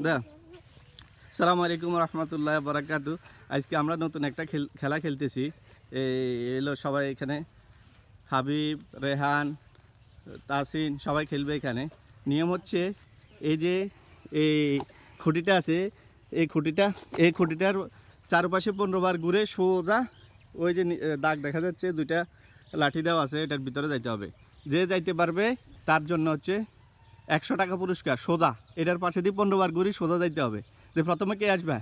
দা আসসালামু আলাইকুম রহমতুল্লাহ বারাকাতু। আজকে আমরা নতুন একটা খেলা খেলতেছি। এলো সবাই এখানে, হাবিব, রেহান, তাসিন সবাই খেলবে এখানে। নিয়ম হচ্ছে এই যে এই খুঁটিটা আছে, এই খুঁটিটার চারপাশে 15 বার ঘুরে সোজা ওই যে দাগ দেখা যাচ্ছে, দুইটা লাঠি দেওয়া আছে, এটার ভিতরে যাইতে হবে। যে যাইতে পারবে তার জন্য হচ্ছে 100 টাকা পুরস্কার। সোজা এটার পাশে দিয়ে 15 বার ঘুরি সোজা যাইতে হবে। যে প্রথমে কে আসবে?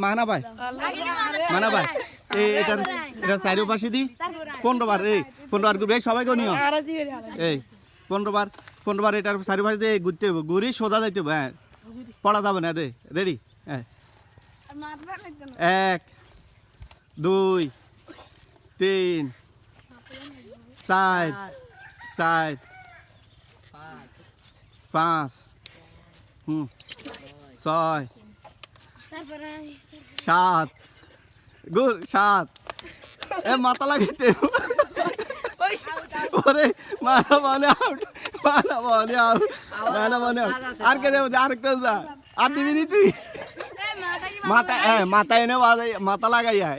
মানা ভাই এটার চারিপাশে দি 15 বার, 15 বার ঘুরবে সবাইকে নিও। এই 15 বার এটার চারিপাশে দিয়ে ঘুরতে হবে, ঘুরি সোজা যাইতে হবে। হ্যাঁ, পড়া যাবে না। রেডি? হ্যাঁ, 1 2 3 4 4 5 6 7 গুড 7 মাথা লাগাইতে ওরে মানা মানে আউট, মানা মানে আউট, মানা মানে আউট। আর কে দেবো? আরেকটা যা, আর দিবি নি তুই? মাথা এনে মাথা লাগাইয়া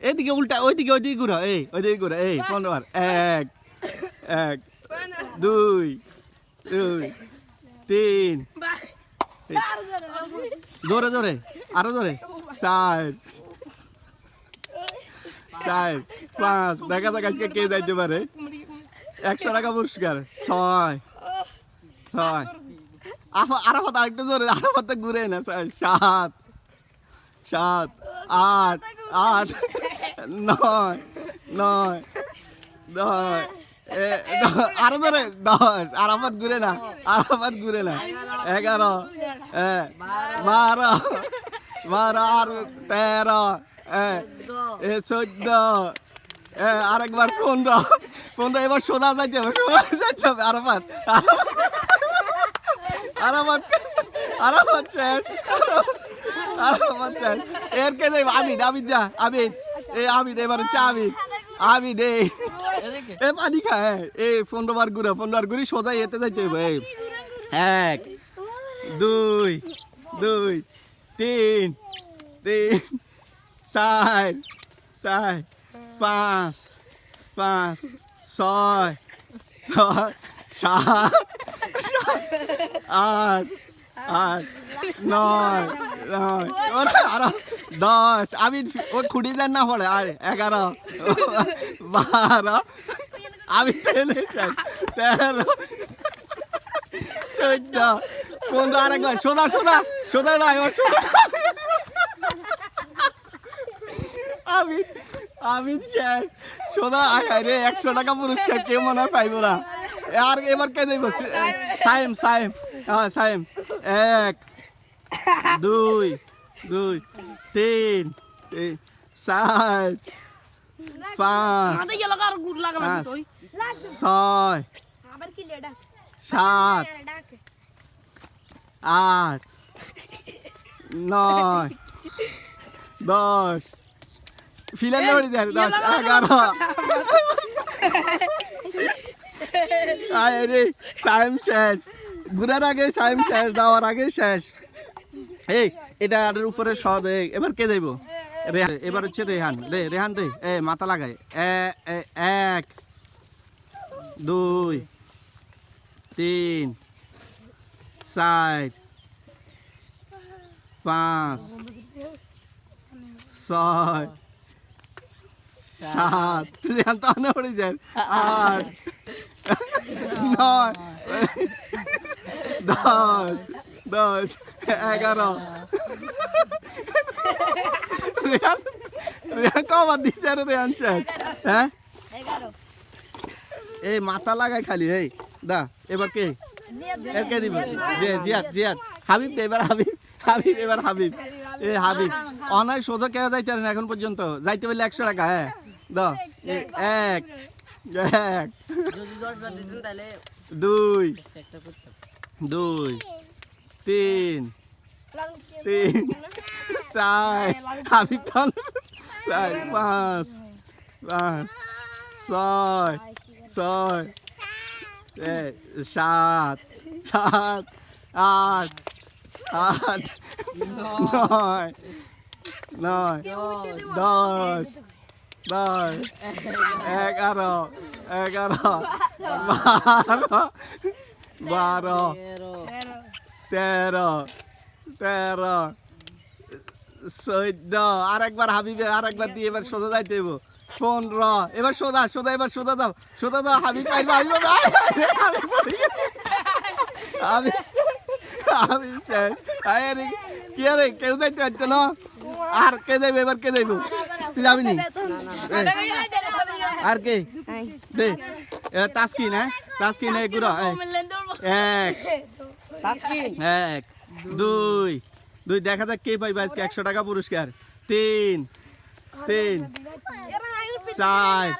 এদিকে উল্টা, ওইদিকে ঘুরা, ওইদিকে ঘুরা। 15 বার। 1 1 2 2 3 জোরে জোরে, আরো জোরে। 4 4 5 দেখা যাক আজকে কে যাইতে পারে। 100 টাকা পুরস্কার। 6 6 আরাফাত আরেকটু জোরে, আরাফাত ঘুরে না। 7 7 8 8 9 9 10 আরো ধরে 10 আরাফাত ঘুরে না, 11 12 12 আর 13 14 আরেকবার 15 এবার সোজা যাইতে হবে, আরাফাত শেষ, এর কে দেব? আবিদ যা, আবিদ এবার হচ্ছে আবিদ পানি খা। 15 বার ঘুরে, 15 বার ঘুরি সোজা এতে যাইতে হবে। 1 2 2 3 3 4 4 5 5 6 6 7 8 8 9 9 10 আমি ও খুঁটি দেন না পড়ে। আর 11 12 আমি 13 14 15 আরেকবার সোজা সোজা সোজা না, এবার সোজা। আমি শেষ সোজা। রে 100 টাকা পুরস্কার কেউ মনে হয় পাইব না। আর এবার কে দেব? সাইম হ্যাঁ সাইম। 1 2 2 3 4 5 6 7 8 9 10 ফিলেন ধরে দেন 10 11 আরে সাইম শেষ, ঘুরার আগে সাইম শেষ, দেওয়ার আগে শেষ। এটার উপরে সদ। এবার কে দেব? এবার হচ্ছে রেহান। রেহান দে, মাথা লাগায়। 1 2 3 4 5 6 7 রেহান তো অনেক পড়ে যায়। 8 9 10 10 11 রেহান কবার দিচ্ছে? রেহান শেষ। হ্যাঁ, মাথা লাগাই খালি। দা এবার কে? এর কে দিব? জিয়াদ হাবিব দে এবার। হাবিব এবার হাবিব। অনেক সোজা কেউ যাইতে পারে না এখন পর্যন্ত। যাইতে পারলে 100 টাকা। হ্যাঁ দাও। 1 1 2 2 3 3 4 হাবিব 4 5 5 6 6 7 7 8 8 9 9 10 10 11 11 12 13 13 14 আরেকবার হাবিবে আরেকবার দিয়ে এবার সোজা যাইতে হইব 15 এবার সোজা সোজা এবার সোজা দাও হাবিব পাইবা আইলো না আমি আমি আরে কি আরে কেউ যাইতে পারতো না আর কে যাইবে এবার কে যাইব তুই যাবি নি আর কে দে তাসকিন হ্যাঁ তাসকিন এক গুড়া এক এক দুই দুই দেখা যাক কে পাইবে আজকে 100 টাকা পুরস্কার 3 3 4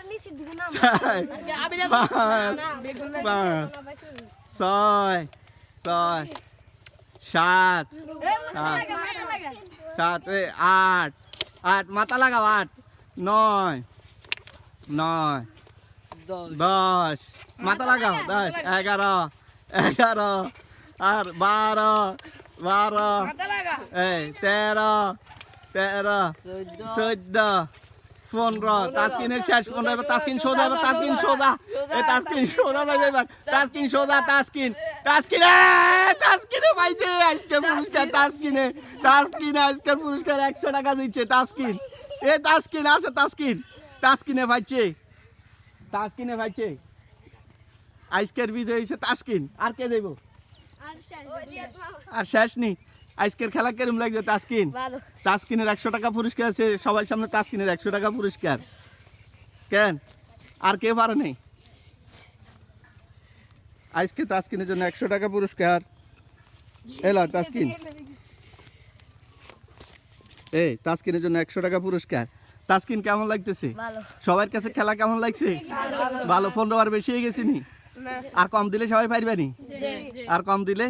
ছয় ছয় সাত সাত আট আট মাথা লাগাও 8 9 9 10 মাথা লাগাও 10 11 11 আর 12 12 13 13 14 15 তাসকিনের শেষ 15 এবার তাসকিন সোজা এবার তাসকিন সোজা এই তাসকিন সোজা যাবে এবার তাসকিন সোজা তাসকিন তাসকিনে পাইছে আজকে পুরস্কার তাসকিনে আজকের পুরস্কার 100 টাকা দিচ্ছে তাসকিন এ তাসকিন আছে তাসকিনে পাইছে আজকের বিজয় হয়েছে তাসকিন আর কে দেব আর শেষ নি আজকের খেলা কেরম লাগছে তাসকিনের 100 টাকা পুরস্কার আছে সবার সামনে তাসকিনের 100 টাকা পুরস্কার কেন আর কে পারে নেই আজকে তাসকিনের জন্য 100 টাকা পুরস্কার এলো তাসকিন এই তাসকিনের জন্য 100 টাকা পুরস্কার তাসকিন কেমন লাগতেছে সবার কাছে খেলা কেমন লাগছে ভালো 15 বার বেশি হয়ে গেছে নি আর কম দিলে সবাই পারবে নি আর কম দিলে